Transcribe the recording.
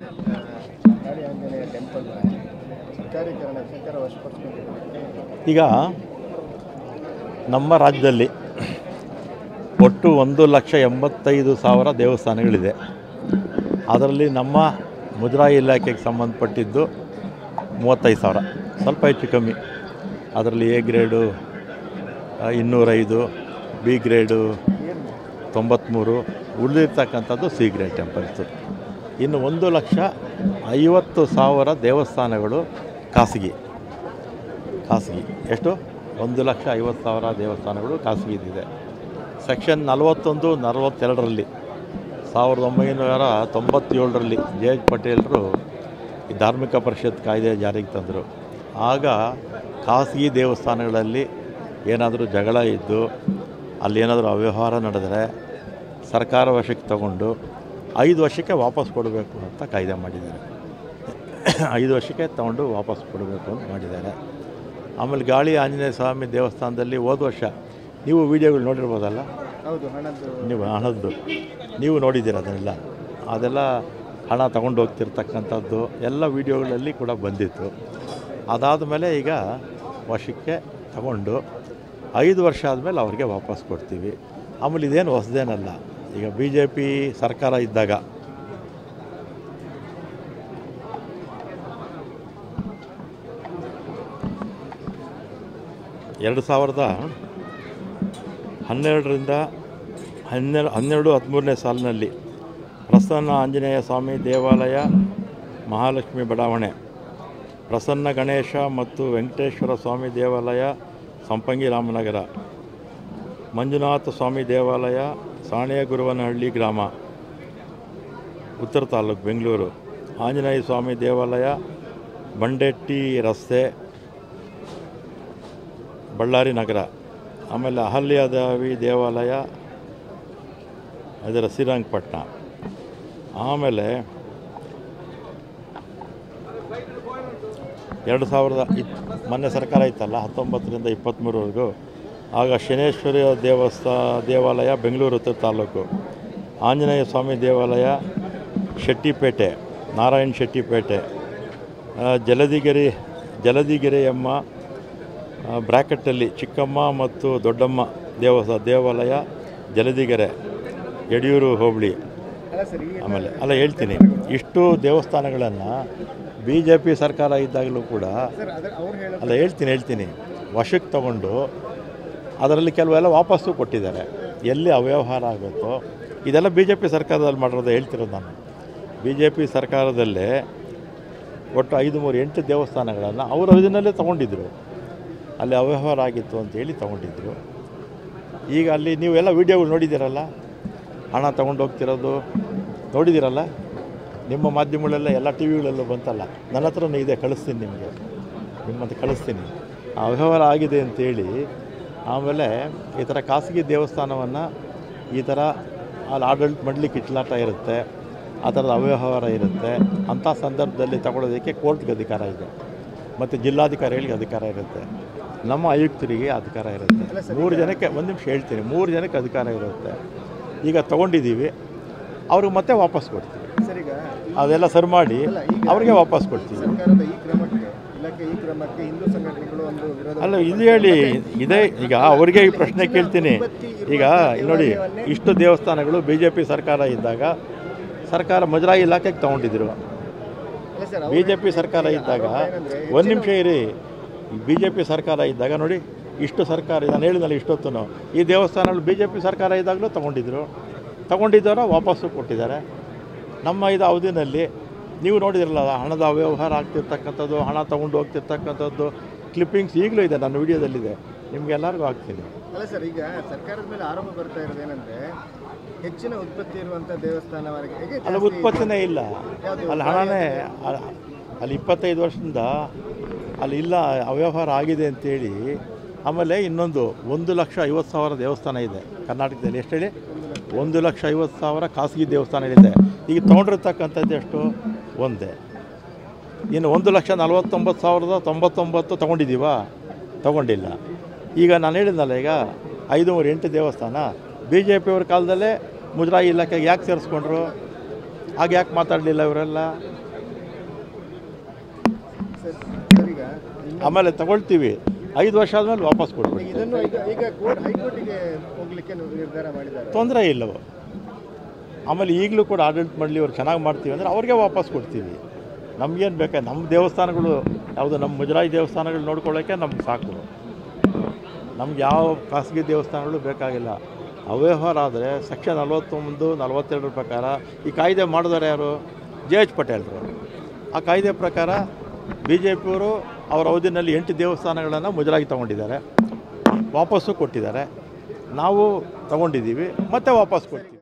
Kali Anjaneya temple ಸರ್ಕಾರೀಕರಣ ಸರ್ಕಾರ ವಶಪಡಿಸಿಕೊಂಡಿದೆ. ಈಗ ನಮ್ಮ ರಾಜ್ಯದಲ್ಲಿ ಒಟ್ಟು 1,85,000 ದೇವಸ್ಥಾನಗಳಿದೆ. ಅದರಲ್ಲಿ ನಮ್ಮ ಮುಜರಾಯಿ ಇಲಾಖೆಗೆ ಸಂಬಂಧಪಟ್ಟಿದ್ದು 35,000, ಸ್ವಲ್ಪ ಹೆಚ್ಚು ಕಮ್ಮಿ. ಅದರಲ್ಲಿ ಎ ಗ್ರೇಡು 205, ಬಿ ಗ್ರೇಡು 93, ಉಳಿದಿರ್ತಕ್ಕಂಥದ್ದು ಸಿ ಗ್ರೇಡ್ ಟೆಂಪಲ್ಸು. ಇನ್ನು 1,50,000 ದೇವಸ್ಥಾನಗಳು ಖಾಸಗಿ. ಎಷ್ಟು? 1,50,000 ದೇವಸ್ಥಾನಗಳು ಖಾಸಗಿದಿದೆ. ಸೆಕ್ಷನ್ 41, 42ರಲ್ಲಿ 1997ರಲ್ಲಿ ಜೆ ಎಚ್ ಪಟೇಲರು ಈ ಧಾರ್ಮಿಕ ಪರಿಷತ್ ಕಾಯ್ದೆ ಜಾರಿಗೆ ತಂದರು. ಆಗ ಖಾಸಗಿ ದೇವಸ್ಥಾನಗಳಲ್ಲಿ ಏನಾದರೂ ಜಗಳ ಇದ್ದು ಅಲ್ಲೇನಾದರೂ ಅವ್ಯವಹಾರ ನಡೆದರೆ ಸರ್ಕಾರ ವಶಕ್ಕೆ ತಗೊಂಡು 5 ವರ್ಷಕ್ಕೆ ವಾಪಸ್ ಕೊಡಬೇಕು ಅಂತ ಕಾಯ್ದೆ ಮಾಡಿದ್ದಾರೆ. 5 ವರ್ಷಕ್ಕೆ ತಗೊಂಡು ವಾಪಸ್ ಕೊಡಬೇಕು ಅಂತ ಮಾಡಿದ್ದಾರೆ. ಆಮೇಲೆ ಗಾಳಿ ಆಂಜನೇಯ ಸ್ವಾಮಿ ದೇವಸ್ಥಾನದಲ್ಲಿ ಹೋದ ವರ್ಷ ನೀವು ವೀಡಿಯೋಗಳು ನೋಡಿರ್ಬೋದಲ್ಲ? ಹೌದು, ಹಣದ್ದು ನೀವು ನೋಡಿದ್ದೀರ ಅದೆಲ್ಲ ಹಣ ತಗೊಂಡು ಹೋಗ್ತಿರ್ತಕ್ಕಂಥದ್ದು ಎಲ್ಲ ವೀಡಿಯೋಗಳಲ್ಲಿ ಕೂಡ ಬಂದಿತ್ತು. ಅದಾದ ಮೇಲೆ ಈಗ ವಶಕ್ಕೆ ತಗೊಂಡು 5 ವರ್ಷ ಆದಮೇಲೆ ಅವ್ರಿಗೆ ವಾಪಸ್ ಕೊಡ್ತೀವಿ. ಆಮೇಲೆ ಇದೇನು ಹೊಸದೇನಲ್ಲ. ಈಗ ಬಿ ಜೆ ಪಿ ಸರ್ಕಾರ ಇದ್ದಾಗ ಎರಡು 2012-13ನೇ ಸಾಲಿನಲ್ಲಿ ಪ್ರಸನ್ನ ಆಂಜನೇಯ ಸ್ವಾಮಿ ದೇವಾಲಯ, ಮಹಾಲಕ್ಷ್ಮಿ ಬಡಾವಣೆ, ಪ್ರಸನ್ನ ಗಣೇಶ ಮತ್ತು ವೆಂಕಟೇಶ್ವರ ಸ್ವಾಮಿ ದೇವಾಲಯ, ಸಂಪಂಗಿ ರಾಮನಗರ, ಮಂಜುನಾಥ ಸ್ವಾಮಿ ದೇವಾಲಯ, ಸಾಣೆಗುರುವನಹಳ್ಳಿ ಗ್ರಾಮ, ಉತ್ತರ ತಾಲೂಕು, ಬೆಂಗಳೂರು, ಆಂಜನೇಯ ಸ್ವಾಮಿ ದೇವಾಲಯ, ಬಂಡೆಟ್ಟಿ ರಸ್ತೆ, ಬಳ್ಳಾರಿ ನಗರ, ಆಮೇಲೆ ಅಹಲ್ಯಾದೇವಿ ದೇವಾಲಯ, ಅದರ ಶ್ರೀರಂಗಪಟ್ಟಣ, ಆಮೇಲೆ 2000 ಮೊನ್ನೆ ಸರ್ಕಾರ ಇತ್ತಲ್ಲ 19ರಿಂದ 23ವರೆಗೂ, ಆಗ ಶನೇಶ್ವರಿ ದೇವಾಲಯ ಬೆಂಗಳೂರು ಉತ್ತರ ತಾಲೂಕು, ಆಂಜನೇಯ ಸ್ವಾಮಿ ದೇವಾಲಯ ಶೆಟ್ಟಿಪೇಟೆ, ನಾರಾಯಣ ಶೆಟ್ಟಿಪೇಟೆ, ಜಲದಿಗೆರೆಯಮ್ಮ ಬ್ರ್ಯಾಕೆಟಲ್ಲಿ ಚಿಕ್ಕಮ್ಮ ಮತ್ತು ದೊಡ್ಡಮ್ಮ ದೇವಾಲಯ ಜಲದಿಗೆರೆ, ಯಡಿಯೂರು ಹೋಬಳಿ. ಆಮೇಲೆ ಹೇಳ್ತೀನಿ, ಇಷ್ಟು ದೇವಸ್ಥಾನಗಳನ್ನು ಬಿ ಜೆ ಪಿ ಸರ್ಕಾರ ಇದ್ದಾಗಲೂ ಕೂಡ ಹೇಳ್ತೀನಿ ವಶಕ್ಕೆ ತಗೊಂಡು ಅದರಲ್ಲಿ ಕೆಲವೆಲ್ಲ ವಾಪಸ್ಸು ಕೊಟ್ಟಿದ್ದಾರೆ. ಎಲ್ಲಿ ಅವ್ಯವಹಾರ ಆಗುತ್ತೋ ಇದೆಲ್ಲ ಬಿ ಜೆ ಪಿ ಸರ್ಕಾರದಲ್ಲಿ ಮಾಡಿರೋದು ಹೇಳ್ತಿರೋದು ನಾನು. ಬಿ ಜೆ ಪಿ ಸರ್ಕಾರದಲ್ಲೇ ಒಟ್ಟು 538 ದೇವಸ್ಥಾನಗಳನ್ನು ಅವರ ಅವಧಿನಲ್ಲೇ ತೊಗೊಂಡಿದ್ರು. ಅಲ್ಲಿ ಅವ್ಯವಹಾರ ಆಗಿತ್ತು ಅಂತೇಳಿ ತೊಗೊಂಡಿದ್ರು. ಈಗ ಅಲ್ಲಿ ನೀವೆಲ್ಲ ವೀಡಿಯೋಗಳು ನೋಡಿದ್ದೀರಲ್ಲ, ಹಣ ತೊಗೊಂಡು ಹೋಗ್ತಿರೋದು ನೋಡಿದ್ದೀರಲ್ಲ, ನಿಮ್ಮ ಮಾಧ್ಯಮಗಳೆಲ್ಲ ಎಲ್ಲ ಟಿ ವಿಗಳಲ್ಲೂ ಬಂತಲ್ಲ. ನನ್ನ ಹತ್ರನೂ ಇದೆ, ಕಳಿಸ್ತೀನಿ ನಿಮ್ಮಂತ ಕಳಿಸ್ತೀನಿ. ಅವ್ಯವಹಾರ ಆಗಿದೆ ಅಂತೇಳಿ ಆಮೇಲೆ ಈ ಥರ ಖಾಸಗಿ ದೇವಸ್ಥಾನವನ್ನು ಈ ಥರ ಅಲ್ಲಿ ಆಡಳಿತ ಮಾಡಲಿಕ್ಕೆ ಕಿಚ್ಚಲಾಟ ಇರುತ್ತೆ, ಆ ಥರದ ಅವ್ಯವಹಾರ ಇರುತ್ತೆ. ಅಂಥ ಸಂದರ್ಭದಲ್ಲಿ ತಗೊಳ್ಳೋದಕ್ಕೆ ಕೋರ್ಟ್ಗೆ ಅಧಿಕಾರ ಇದೆ, ಮತ್ತು ಜಿಲ್ಲಾಧಿಕಾರಿಗಳಿಗೆ ಅಧಿಕಾರ ಇರುತ್ತೆ, ನಮ್ಮ ಆಯುಕ್ತರಿಗೆ ಅಧಿಕಾರ ಇರುತ್ತೆ. 3 ಜನಕ್ಕೆ, ಒಂದು ನಿಮಿಷ ಹೇಳ್ತೀನಿ, 3 ಜನಕ್ಕೆ ಅಧಿಕಾರ ಇರುತ್ತೆ. ಈಗ ತೊಗೊಂಡಿದ್ದೀವಿ, ಅವ್ರಿಗೆ ಮತ್ತೆ ವಾಪಸ್ ಕೊಡ್ತೀವಿ. ಅದೆಲ್ಲ ಸರಿ ಮಾಡಿ ಅವ್ರಿಗೆ ವಾಪಸ್ ಕೊಡ್ತೀವಿ. ಅಲ್ಲ, ಇದು ಹೇಳಿ ಇದೆ. ಈಗ ಅವರಿಗೆ ಈ ಪ್ರಶ್ನೆ ಕೇಳ್ತೀನಿ. ಈಗ ನೋಡಿ, ಇಷ್ಟು ದೇವಸ್ಥಾನಗಳು ಬಿ ಜೆ ಪಿ ಸರ್ಕಾರ ಇದ್ದಾಗ ಸರ್ಕಾರ ಮುಜರಾಯಿ ಇಲಾಖೆಗೆ ತೊಗೊಂಡಿದ್ರು. ಬಿ ಜೆ ಪಿ ಸರ್ಕಾರ ಇದ್ದಾಗ, ಒಂದು ನಿಮಿಷ ಇರಿ, ಬಿ ಜೆ ಪಿ ಸರ್ಕಾರ ಇದ್ದಾಗ ನೋಡಿ, ಇಷ್ಟು ಸರ್ಕಾರ, ನಾನು ಹೇಳಿದ್ನಲ್ಲ ಇಷ್ಟೊತ್ತು, ಈ ದೇವಸ್ಥಾನಗಳು ಬಿ ಜೆ ಪಿ ಸರ್ಕಾರ ಇದ್ದಾಗಲೂ ತೊಗೊಂಡಿದ್ದವರು ವಾಪಸ್ಸು ಕೊಟ್ಟಿದ್ದಾರೆ. ನಮ್ಮ ಇದು ಅವಧಿನಲ್ಲಿ ನೀವು ನೋಡಿದಿರಲ್ಲ, ಹಣದ ಅವ್ಯವಹಾರ ಆಗ್ತಿರ್ತಕ್ಕಂಥದ್ದು, ಹಣ ತೊಗೊಂಡು ಹೋಗ್ತಿರ್ತಕ್ಕಂಥದ್ದು ಕ್ಲಿಪ್ಪಿಂಗ್ಸ್ ಈಗಲೂ ಇದೆ, ನನ್ನ ವಿಡಿಯೋದಲ್ಲಿದೆ, ನಿಮಗೆಲ್ಲರಿಗೂ ಹಾಕ್ತೀನಿ. ಅಲ್ಲ ಸರ್, ಈಗ ಸರ್ಕಾರದ ಮೇಲೆ ಆರೋಪ ಬರ್ತಾ ಇರೋದೇನೆಂದರೆ ಹೆಚ್ಚಿನ ಉತ್ಪತ್ತಿ ಇರುವಂಥ ದೇವಸ್ಥಾನವರೆಗೆ ಅಲ್ಲಿ ಉತ್ಪತ್ತಿನೇ ಇಲ್ಲ, ಅಲ್ಲಿ ಹಣನೇ, ಅಲ್ಲಿ 25 ವರ್ಷದಿಂದ ಅಲ್ಲಿ ಇಲ್ಲ, ಅವ್ಯವಹಾರ ಆಗಿದೆ ಅಂತೇಳಿ. ಆಮೇಲೆ ಇನ್ನೊಂದು 1,50,000 ದೇವಸ್ಥಾನ ಇದೆ ಕರ್ನಾಟಕದಲ್ಲಿ. ಎಷ್ಟು ಹೇಳಿ? 1,50,000 ಖಾಸಗಿ ದೇವಸ್ಥಾನಗಳಿದೆ. ಈಗ ತೊಗೊಂಡಿರ್ತಕ್ಕಂಥದ್ದು ಎಷ್ಟು? ಒಂದೇ. ಇನ್ನು 1,49,099 ತೊಗೊಂಡಿದ್ದೀವಾ? ತೊಗೊಂಡಿಲ್ಲ. ಈಗ ನಾನು ಹೇಳಿದ್ನಲ್ಲ, ಈಗ 508 ದೇವಸ್ಥಾನ ಬಿ ಜೆ ಪಿಯವ್ರ ಕಾಲದಲ್ಲೇ ಮುಜರಾಯಿ ಇಲಾಖೆಗೆ ಯಾಕೆ ಸೇರಿಸ್ಕೊಂಡ್ರು? ಆಗ ಯಾಕೆ ಮಾತಾಡಲಿಲ್ಲ ಇವರೆಲ್ಲ? ಸರ್ ಈಗ ಆಮೇಲೆ ತಗೊಳ್ತೀವಿ, 5 ವರ್ಷ ಆದಮೇಲೆ ವಾಪಸ್ ಕೊಡ್ಬೇಕು. ಇದನ್ನು ಈಗ ಹೈಕೋರ್ಟಿಗೆ ಹೋಗ್ಲಿಕ್ಕೆ ನಿರ್ಧಾರ ಮಾಡಿದ್ದಾರೆ. ತೊಂದರೆ ಇಲ್ಲವು. ಆಮೇಲೆ ಈಗಲೂ ಕೂಡ ಆಡಳಿತ ಮಾಡಲಿ, ಅವ್ರು ಚೆನ್ನಾಗಿ ಮಾಡ್ತೀವಿ ಅಂದರೆ ಅವ್ರಿಗೆ ವಾಪಸ್ ಕೊಡ್ತೀವಿ. ನಮಗೇನು ಬೇಕಾ? ನಮ್ಮ ದೇವಸ್ಥಾನಗಳು ಯಾವುದು, ನಮ್ಮ ಮುಜರಾಯಿ ದೇವಸ್ಥಾನಗಳು ನೋಡ್ಕೊಳ್ಳೋಕ್ಕೆ ನಮ್ಗೆ ಸಾಕು. ನಮ್ಗೆ ಯಾವ ಖಾಸಗಿ ದೇವಸ್ಥಾನಗಳು ಬೇಕಾಗಿಲ್ಲ. ಅವ್ಯವಹಾರ ಆದರೆ ಸೆಕ್ಷನ್ 41, 42 ಪ್ರಕಾರ ಈ ಕಾಯ್ದೆ ಮಾಡಿದವರು ಯಾರು? JH ಪಟೇಲ್ರು. ಆ ಕಾಯ್ದೆ ಪ್ರಕಾರ BJPಯವರು ಅವರ ಅವಧಿನಲ್ಲಿ 8 ದೇವಸ್ಥಾನಗಳನ್ನು ಮುಜರಾಗಿ ತೊಗೊಂಡಿದ್ದಾರೆ, ವಾಪಸ್ಸು ಕೊಟ್ಟಿದ್ದಾರೆ. ನಾವು ತೊಗೊಂಡಿದ್ದೀವಿ, ಮತ್ತೆ ವಾಪಸ್ ಕೊಡ್ತೀವಿ.